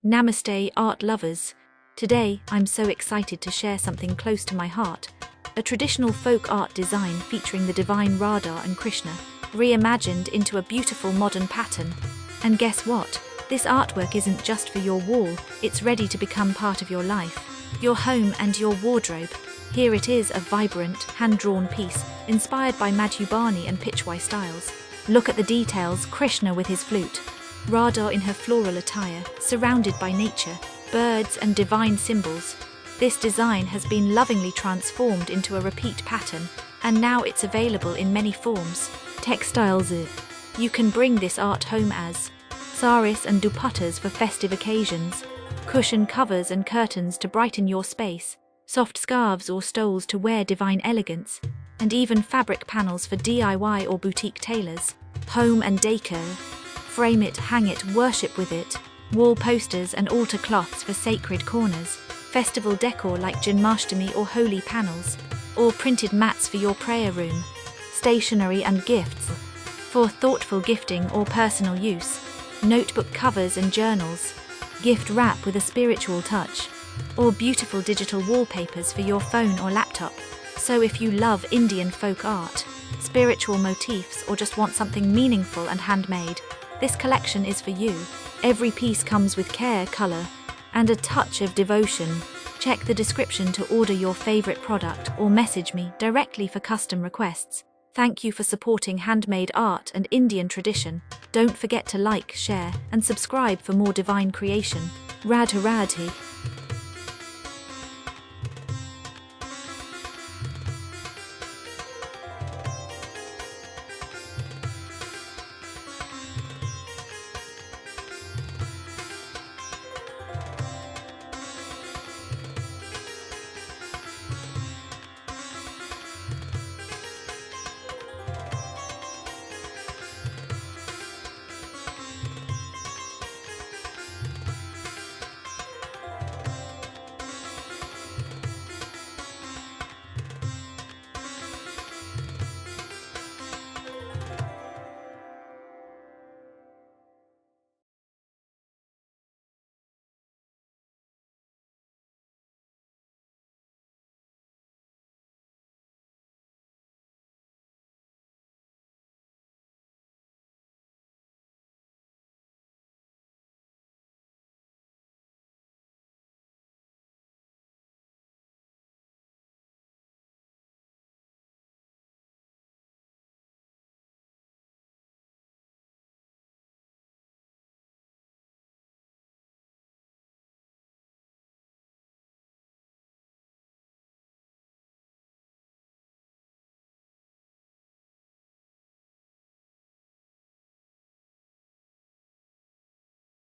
Namaste, art lovers. Today, I'm so excited to share something close to my heart. A traditional folk art design featuring the divine Radha and Krishna, reimagined into a beautiful modern pattern. And guess what? This artwork isn't just for your wall, it's ready to become part of your life, your home and your wardrobe. Here it is, a vibrant, hand-drawn piece, inspired by Madhubani and Pitchwai styles. Look at the details: Krishna with his flute, Radha in her floral attire, surrounded by nature, birds and divine symbols. This design has been lovingly transformed into a repeat pattern, and now it's available in many forms. Textiles. You can bring this art home as saris and dupattas for festive occasions, cushion covers and curtains to brighten your space, soft scarves or stoles to wear divine elegance, and even fabric panels for DIY or boutique tailors. Home and decor. Frame it, hang it, worship with it. Wall posters and altar cloths for sacred corners, festival decor like Janmashtami or holy panels, or printed mats for your prayer room. Stationery and gifts. For thoughtful gifting or personal use, notebook covers and journals, gift wrap with a spiritual touch, or beautiful digital wallpapers for your phone or laptop. So if you love Indian folk art, spiritual motifs, or just want something meaningful and handmade, this collection is for you. Every piece comes with care, color, and a touch of devotion. Check the description to order your favorite product or message me directly for custom requests. Thank you for supporting handmade art and Indian tradition. Don't forget to like, share, and subscribe for more divine creation. Radha Radhe.